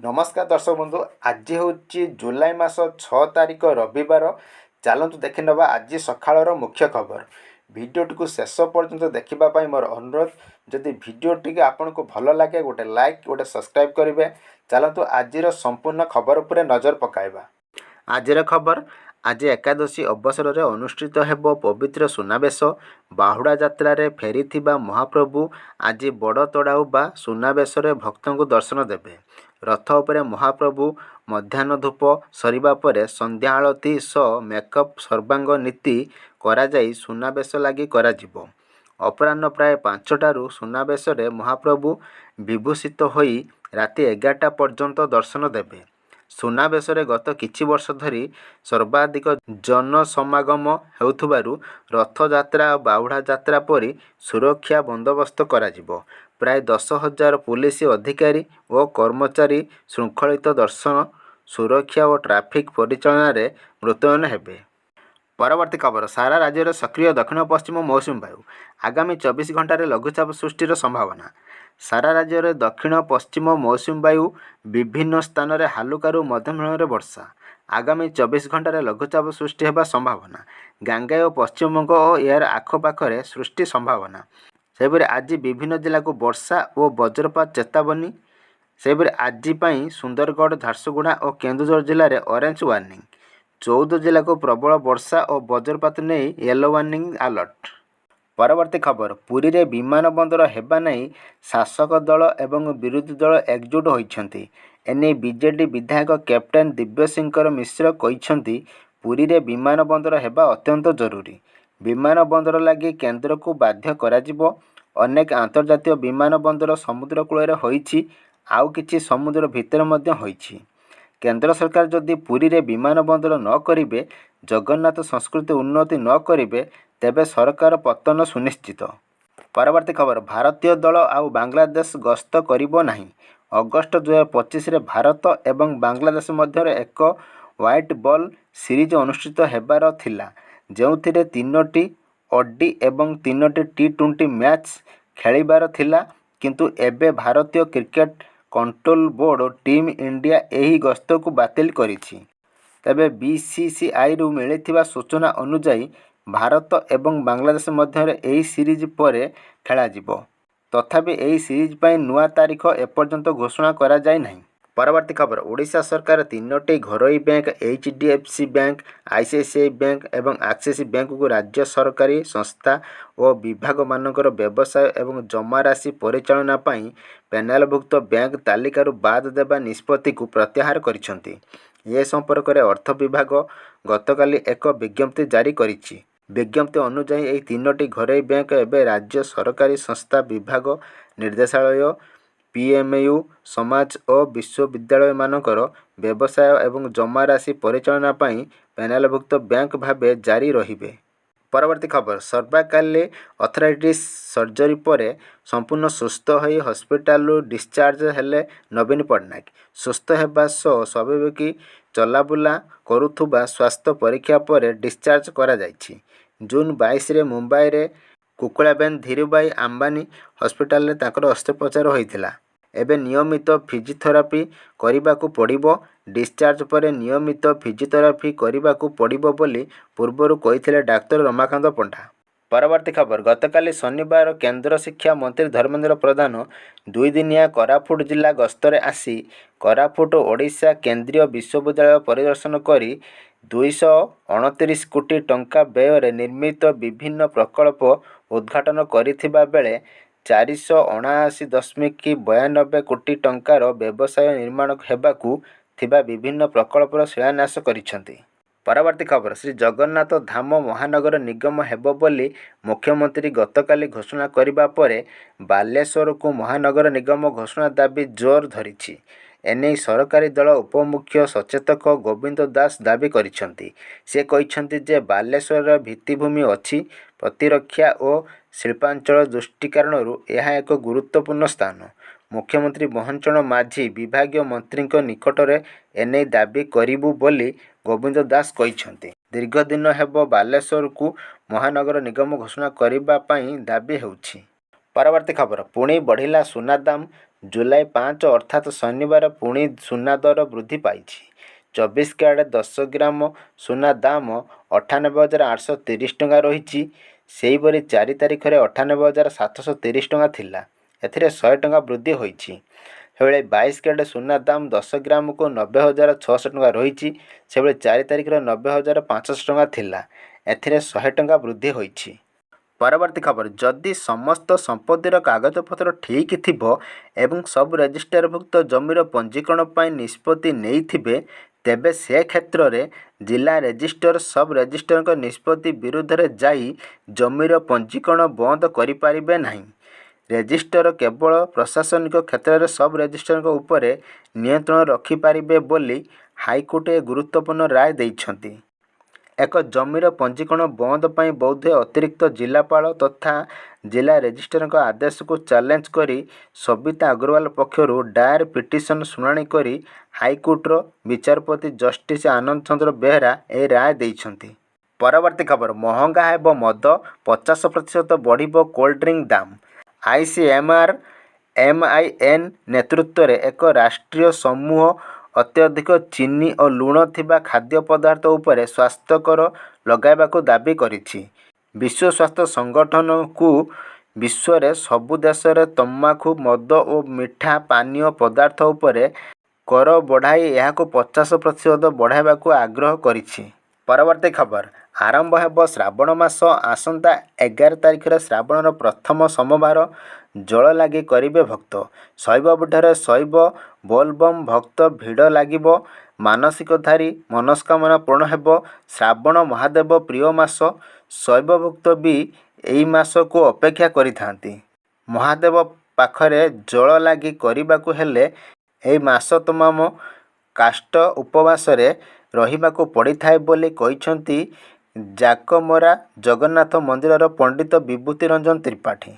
नमस्कार दर्शक बंधु। आज हूँ जुलाई मास 6 तारिख रविवार। चलतु देखि नवा आज सकाळर मुख्य खबर। भिडियोटी को शेष पर्यंत देखापी मोर अनुरोध। जदि भिडियोटी आपन को भल लगे गोटे लाइक गोटे सब्सक्राइब करेंगे। चलतु आज संपूर्ण खबर उपर नजर पकाइबा। आजिर खबर। आज एकादशी अवसर में अनुष्ठित हेब पवित्र सुनावेश। बाहुड़ा यात्रा रे फेरी महाप्रभु आज बड़ तड़ाऊ बा सुनावेश भक्त को दर्शन देवे। रथ उपरे महाप्रभु मध्याह्न धूप सरिबा परे संध्या आलती सह मेकअप सर्वांग नीति कराई सुनावेश लगी कराजिबो। अपराह्न प्राय 5टारू सुनावेश महाप्रभु विभूषित होई राति 11टा पर्यंत दर्शन देवे। सुनावेश गत किछि वर्ष धरी सर्वाधिक जनसमागम हेउथुबारु रथयात्रा और बाहुड़ा यात्रा परी सुरक्षा बंदोबस्त कराजिबो। प्राय 10,000 पुलिस अधिकारी और कर्मचारी श्रृंखलित दर्शन सुरक्षा और ट्राफिक परिचालन में मुतयन हेबे। परवर्ती खबर। सारा राज्य में सक्रिय दक्षिण पश्चिम मौसुमी वायु। आगामी 24 घंटे लघुचाप सृष्टिर संभावना। सारा राज्य में दक्षिण पश्चिम मौसुमी वायु विभिन्न स्थान में हालुकारु मध्यम धरणर वर्षा। आगामी 24 घंटे लघुचाप सृष्टि होगा संभावना। गांगेय और पश्चिमबंग और यार आखपाखे सृष्टि संभावना। सेपरि आज विभिन्न जिला को वर्षा और वज्रपात चेतावनी। सेपरि आज सुंदरगढ़ झारसुगुड़ा और केन्दुझर जिले में ऑरेंज वार्निंग। 14 जिला को प्रबल वर्षा और वज्रपात नहीं येलो वार्निंग अलर्ट। परवर्ती खबर। पुरी रे विमान बंदर हेबा नहीं शासक दल एवं विरोधी दल एकजुट होइछन्ति। एने बीजेडी विधायक कैप्टेन दिव्यशंकर मिश्र कहिछन्ति पुरी रे विमान बंदर हेबा अत्यंत जरूरी। विमान बंदर लगी केंद्र को बाध्य कराजिबो। अनेक अंतर्जातीय विमान बंदर समुद्र कूल होइछि, आउ किछि समुद्र भितर मध्य होइछि। केंद्र सरकार जदि पुरी रे विमान बंदर न करिवे, जगन्नाथ संस्कृति उन्नति न करिवे, तेबे सरकार पतन सुनिश्चित। परवर्ती खबर। भारतीय दल आउ बांग्लादेश गस्त करिबो नाही। अगस्त 2025 रे भारत एवं बांग्लादेश मध्य एक व्हाइट बॉल सीरीज अनुष्ठित हेबार थिला, जेउथिरे 3टी ओडी एवं 3टी टी20 मैच खेलिबार थिला। किंतु एबे भारतीय cricket control board team India एही गस्त को बातिल करिछि। तबे बीसीसीआई रु मिलिथिबा सूचना अनुसार भारत एवं बांग्लादेश मध्य एही सीरीज पर खेलाजिबो। तथापि एही सीरीज पई नुआ तारीख एपर्यंत घोषणा करा जाय नाही। परवर्ती खबर। ओडिशा सरकार 3टी घरोई bank HDFC bank, ICICI bank एवं एक्सिस बैंक को राज्य सरकारी संस्था और विभाग मानकर व्यवसाय एवं जमा राशि परिचालना पई पेनालभुक्त बैंक तालिकारु बाद देबा निष्पत्ति को प्रत्याहार करिसंती। ए संपर्क में अर्थ विभाग गतकाली एक विज्ञप्ति जारी करिछि। विज्ञप्ति अनुसार यह 3टी घरोई बैंक एवं राज्य सरकारी संस्था विभाग निर्देशालय पीएमयू समाज और विश्वविद्यालय मानकर व्यवसाय एवं जमा राशि परिचालना पई पेनालभुक्त बैंक भावे जारी रहिबे। परवर्ती खबर। सर्वाइकल अर्थराइटिस सर्जरी पर संपूर्ण सुस्थ होई हॉस्पिटल डिस्चार्ज हेले नवीन पट्टनायक। सुस्थ हेबा सह स्वाभाविक चलाबुला करुथुबा स्वास्थ्य परीक्षा पर डिस्चार्ज करा जायछि। जून 22 रे मुंबई रे कुकुड़ाबेन धीरूभाई अंबानी हॉस्पिटल रे ताकर अस्त्रोपचार होइतिला। एबे नियमित फिजियोथेरापी करिबाकू पड़िबो। डिस्चार्ज पर नियमित फिजियोथेरापी करिबाकू पड़िबो बोली पूर्वरु कहिथिले डाक्टर रमाकांत पंडा। परवर्ती खबर। गतकाली शनिवार केंद्र शिक्षा मंत्री धर्मेंद्र प्रधान 2 दिनिया कोरापुट जिला गस्तरे आसी कोरापुट ओडिशा केंद्रीय विश्वविद्यालय परिदर्शन करी 229 कोटी टंका व्यय निर्मित विभिन्न प्रकल्प उद्घाटन करिथिबा बेले 479.92 कोटी टंकार व्यवसाय निर्माण हेबाकू थिबा विभिन्न प्रकल्पर शिलान्यास करिसेंति। परवर्ती खबर। श्री जगन्नाथ धाम महानगर निगम हेबो बोली मुख्यमंत्री गतकाली घोषणा करिबा परे बालेश्वर को महानगर निगम घोषणा दाबी जोर धरिछि। एने सरकारी दल उपमुख्य सचेतक गोविंद दास दाबी करिसेंति। से कहिसेंति जे बालेश्वर भित्तिभूमि अछि, प्रतिरक्षा और शिल्पांचल दृष्टि कारणरू यह एक गुरुत्वपूर्ण स्थान। मुख्यमंत्री मोहनचरण माझी विभागीय मंत्री निकट में एने दाबी करिबु बोली गोविंद दास कहिसेंति। दीर्घ दिन हेब बालेश्वर को महानगर निगम घोषणा करिबा पई दाबी हेउछि। परवर्ती खबर। पुणी बढ़िला सुना दाम। ଜୁଲାଇ 5 ଅର୍ଥାତ୍ ଶନିବାର ପୁଣି ସୁନା ଦର ବୃଦ୍ଧି ପାଇଛି। 24 କ୍ୟାରେଟ୍ 10 ଗ୍ରାମ ସୁନା ଦାମ 98,830 ଟଙ୍କା ରହିଛି। ସେହିପରି 4 ତାରିଖରେ 98,730 ଟଙ୍କା ଥିଲା। ଏଥିରେ 100 ଟଙ୍କା ବୃଦ୍ଧି ହୋଇଛି। ସେଭଳି 22 କ୍ୟାରେଟ୍ ସୁନା ଦାମ 10 ଗ୍ରାମକୁ 90,600 ଟଙ୍କା ରହିଛି। ସେଭଳି 4 ତାରିଖରେ 90,500 ଟଙ୍କା ଥିଲା। ଏଥିରେ 100 ଟଙ୍କା ବୃଦ୍ଧି ହୋଇଛି। ପରବର୍ତ୍ତୀ ଖବର, ଯଦି ସମସ୍ତ ସମ୍ପତ୍ତିର କାଗଜପତ୍ର ଠିକ୍ ଥିବ ଏବଂ ସବୁ ରେଜିଷ୍ଟରଭୁକ୍ତ ଜମିର ପଞ୍ଜୀକରଣ ପାଇଁ ନିଷ୍ପତ୍ତି ନେଇଥିବେ, ତେବେ ସେ କ୍ଷେତ୍ରରେ ଜିଲ୍ଲା ରେଜିଷ୍ଟ୍ରାର ସବ୍ ରେଜିଷ୍ଟ୍ରାରଙ୍କ ନିଷ୍ପତ୍ତି ବିରୁଦ୍ଧରେ ଯାଇ ଜମିର ପଞ୍ଜୀକରଣ ବନ୍ଦ କରିପାରିବେ ନାହିଁ। ରେଜିଷ୍ଟ୍ରାର କେବଳ ପ୍ରଶାସନିକ କ୍ଷେତ୍ରରେ ସବ୍ ରେଜିଷ୍ଟ୍ରାରଙ୍କ ଉପରେ ନିୟନ୍ତ୍ରଣ ରଖିପାରିବେ ବୋଲି ହାଇକୋର୍ଟ ଏ ଗୁରୁତ୍ୱପୂର୍ଣ୍ଣ ରାୟ ଦେଇଛନ୍ତି। ଏକ ଜମିର ପଞ୍ଜୀକରଣ ବନ୍ଦ ପାଇଁ ବୋଧହୁଏ ଅତିରିକ୍ତ ଜିଲ୍ଲାପାଳ ତଥା ଜିଲ୍ଲା ରେଜିଷ୍ଟ୍ରାରଙ୍କ ଆଦେଶକୁ ଚ୍ୟାଲେଞ୍ଜ କରି ସବିତା ଅଗ୍ରୱାଲ ପକ୍ଷରୁ ଦାୟର ପିଟିସନ୍ ଶୁଣାଣି କରି ହାଇକୋର୍ଟର ବିଚାରପତି ଜଷ୍ଟିସ୍ ଆନନ୍ଦ ଚନ୍ଦ୍ର ବେହେରା ଏହି ରାୟ ଦେଇଛନ୍ତି। ପରବର୍ତ୍ତୀ ଖବର, ମହଙ୍ଗା ହେବ ମଦ, 50% ବଢ଼ିବ କୋଲ୍ଡ ଡ୍ରିଙ୍କ ଦାମ। ICMR MIN ନେତୃତ୍ୱରେ ଏକ ରାଷ୍ଟ୍ରୀୟ ସମୂହ ଅତ୍ୟଧିକ ଚିନି ଓ ଲୁଣ ଥିବା ଖାଦ୍ୟ ପଦାର୍ଥ ଉପରେ ସ୍ୱାସ୍ଥ୍ୟକର ଲଗାଇବାକୁ ଦାବି କରିଛି। ବିଶ୍ୱ ସ୍ୱାସ୍ଥ୍ୟ ସଂଗଠନକୁ ବିଶ୍ୱରେ ସବୁ ଦେଶରେ ତମାଖୁ, ମଦ ଓ ମିଠା ପାନୀୟ ପଦାର୍ଥ ଉପରେ କର ବଢ଼ାଇ ଏହାକୁ 50% ବଢ଼ାଇବାକୁ ଆଗ୍ରହ କରିଛି। ପରବର୍ତ୍ତୀ ଖବର, ଆରମ୍ଭ ହେବ ଶ୍ରାବଣ ମାସ। ଆସନ୍ତା 11 ତାରିଖରେ ଶ୍ରାବଣର ପ୍ରଥମ ସୋମବାର ଜଳ ଲାଗି କରିବେ ଭକ୍ତ। ଶୈବ ପୀଠରେ ଶୈବ ବୋଲବମ୍ ଭକ୍ତ ଭିଡ଼ ଲାଗିବ। ମାନସିକଧାରୀ ମନସ୍କାମନା ପୂରଣ ହେବ। ଶ୍ରାବଣ ମହାଦେବ ପ୍ରିୟ ମାସ। ଶୈବ ଭକ୍ତ ବି ଏହି ମାସକୁ ଅପେକ୍ଷା କରିଥାନ୍ତି। ମହାଦେବ ପାଖରେ ଜଳ ଲାଗି କରିବାକୁ ହେଲେ ଏହି ମାସ ତମାମ କାଷ୍ଟ ଉପବାସରେ ରହିବାକୁ ପଡ଼ିଥାଏ ବୋଲି କହିଛନ୍ତି ଜାକମରା ଜଗନ୍ନାଥ ମନ୍ଦିରର ପଣ୍ଡିତ ବିଭୂତି ରଞ୍ଜନ ତ୍ରିପାଠୀ।